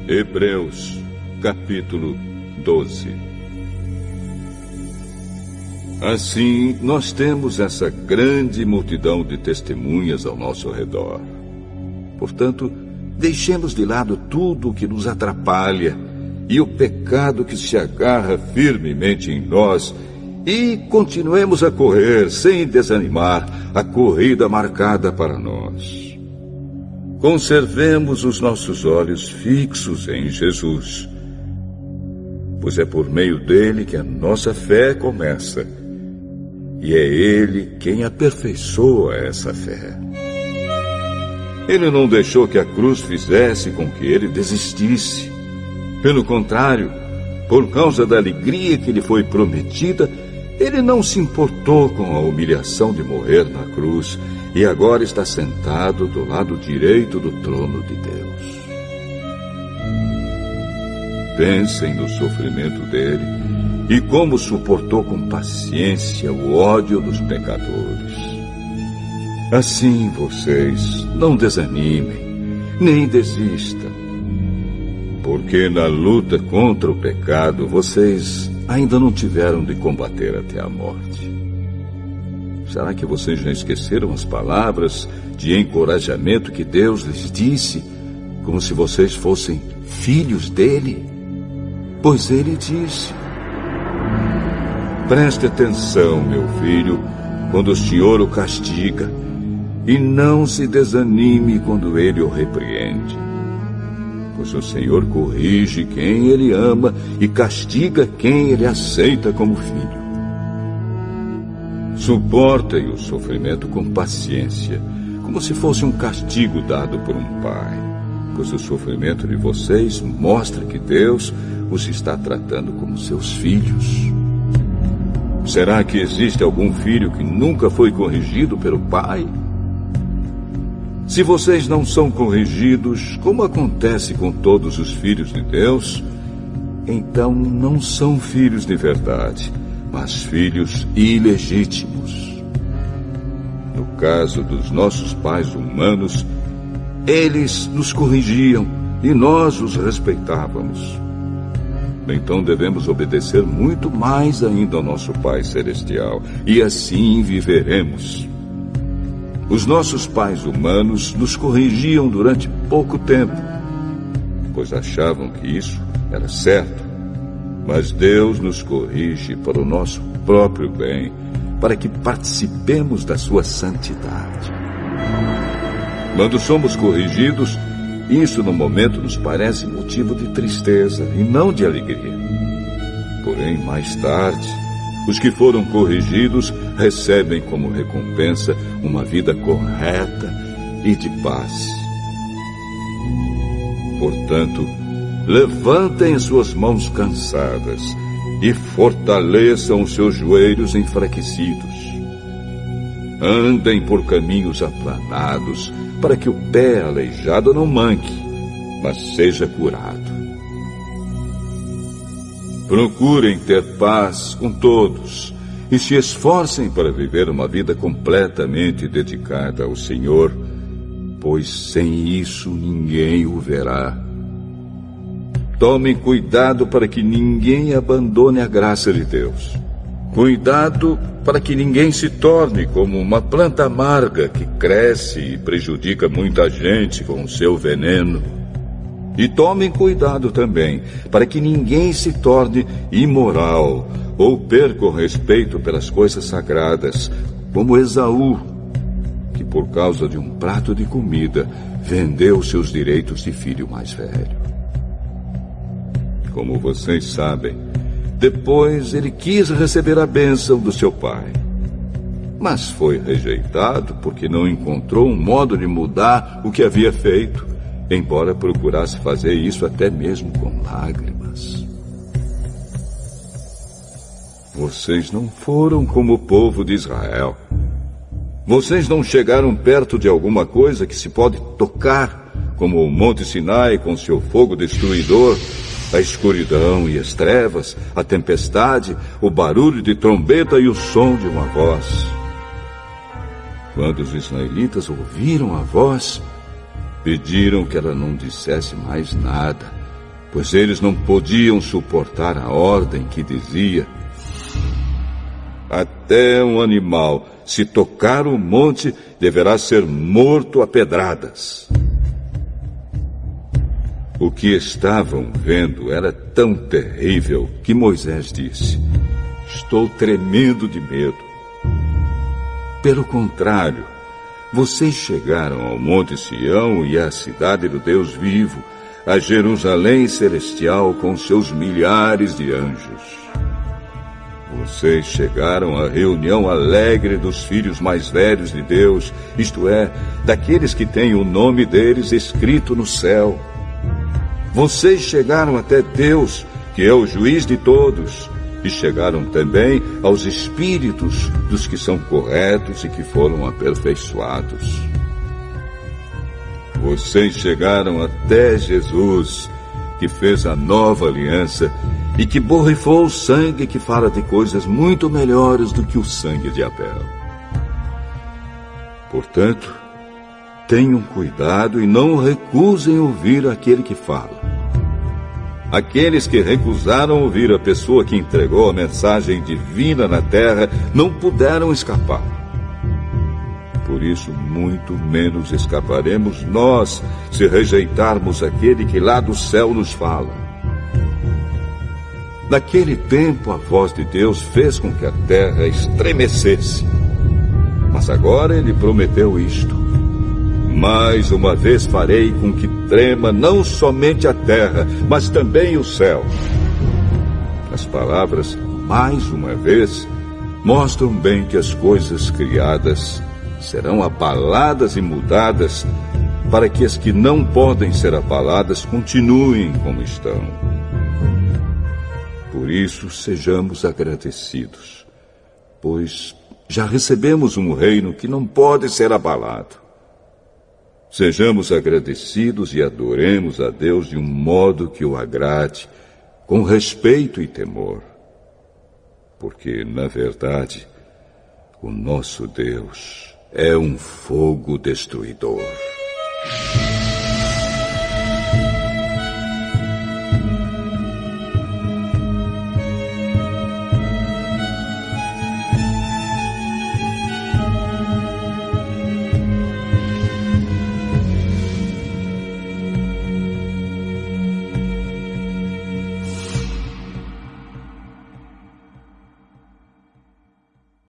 Hebreus, capítulo 12. Assim, nós temos essa grande multidão de testemunhas ao nosso redor. Portanto, deixemos de lado tudo o que nos atrapalha e o pecado que se agarra firmemente em nós e continuemos a correr sem desanimar a corrida marcada para nós. Conservemos os nossos olhos fixos em Jesus, pois é por meio dele que a nossa fé começa, e é ele quem aperfeiçoa essa fé. Ele não deixou que a cruz fizesse com que ele desistisse. Pelo contrário, por causa da alegria que lhe foi prometida, ele não se importou com a humilhação de morrer na cruz, e agora está sentado do lado direito do trono de Deus. Pensem no sofrimento dele e como suportou com paciência o ódio dos pecadores. Assim vocês não desanimem, nem desistam, porque na luta contra o pecado vocês ainda não tiveram de combater até a morte. Será que vocês já esqueceram as palavras de encorajamento que Deus lhes disse, como se vocês fossem filhos dele? Pois ele disse: preste atenção, meu filho, quando o Senhor o castiga, e não se desanime quando ele o repreende. Pois o Senhor corrige quem ele ama e castiga quem ele aceita como filho. Suportem o sofrimento com paciência, como se fosse um castigo dado por um pai, pois o sofrimento de vocês mostra que Deus os está tratando como seus filhos. Será que existe algum filho que nunca foi corrigido pelo pai? Se vocês não são corrigidos, como acontece com todos os filhos de Deus, então não são filhos de verdade, mas filhos ilegítimos. No caso dos nossos pais humanos, eles nos corrigiam e nós os respeitávamos. Então devemos obedecer muito mais ainda ao nosso Pai Celestial, e assim viveremos. Os nossos pais humanos nos corrigiam durante pouco tempo, pois achavam que isso era certo. Mas Deus nos corrige para o nosso próprio bem, para que participemos da sua santidade. Quando somos corrigidos, isso no momento nos parece motivo de tristeza e não de alegria. Porém, mais tarde, os que foram corrigidos recebem como recompensa uma vida correta e de paz. Portanto, levantem as suas mãos cansadas e fortaleçam os seus joelhos enfraquecidos. Andem por caminhos aplanados, para que o pé aleijado não manque, mas seja curado. Procurem ter paz com todos e se esforcem para viver uma vida completamente dedicada ao Senhor, pois sem isso ninguém o verá. Tomem cuidado para que ninguém abandone a graça de Deus. Cuidado para que ninguém se torne como uma planta amarga que cresce e prejudica muita gente com o seu veneno. E tomem cuidado também para que ninguém se torne imoral ou perca o respeito pelas coisas sagradas, como Esaú, que por causa de um prato de comida vendeu seus direitos de filho mais velho. Como vocês sabem, depois ele quis receber a bênção do seu pai, mas foi rejeitado porque não encontrou um modo de mudar o que havia feito, embora procurasse fazer isso até mesmo com lágrimas. Vocês não foram como o povo de Israel. Vocês não chegaram perto de alguma coisa que se pode tocar, como o Monte Sinai com seu fogo destruidor, a escuridão e as trevas, a tempestade, o barulho de trombeta e o som de uma voz. Quando os israelitas ouviram a voz, pediram que ela não dissesse mais nada, pois eles não podiam suportar a ordem que dizia: até um animal, se tocar o monte, deverá ser morto a pedradas. O que estavam vendo era tão terrível que Moisés disse: estou tremendo de medo. Pelo contrário, vocês chegaram ao Monte Sião e à cidade do Deus vivo, a Jerusalém celestial com seus milhares de anjos. Vocês chegaram à reunião alegre dos filhos mais velhos de Deus, isto é, daqueles que têm o nome deles escrito no céu. Vocês chegaram até Deus, que é o juiz de todos, e chegaram também aos espíritos dos que são corretos e que foram aperfeiçoados. Vocês chegaram até Jesus, que fez a nova aliança e que borrifou o sangue que fala de coisas muito melhores do que o sangue de Abel. Portanto, tenham cuidado e não recusem ouvir aquele que fala. Aqueles que recusaram ouvir a pessoa que entregou a mensagem divina na terra não puderam escapar. Por isso, muito menos escaparemos nós se rejeitarmos aquele que lá do céu nos fala. Naquele tempo, a voz de Deus fez com que a terra estremecesse. Mas agora ele prometeu isto: mais uma vez farei com que trema não somente a terra, mas também o céu. As palavras "mais uma vez" mostram bem que as coisas criadas serão abaladas e mudadas, para que as que não podem ser abaladas continuem como estão. Por isso, sejamos agradecidos, pois já recebemos um reino que não pode ser abalado. Sejamos agradecidos e adoremos a Deus de um modo que o agrade, com respeito e temor. Porque, na verdade, o nosso Deus é um fogo destruidor.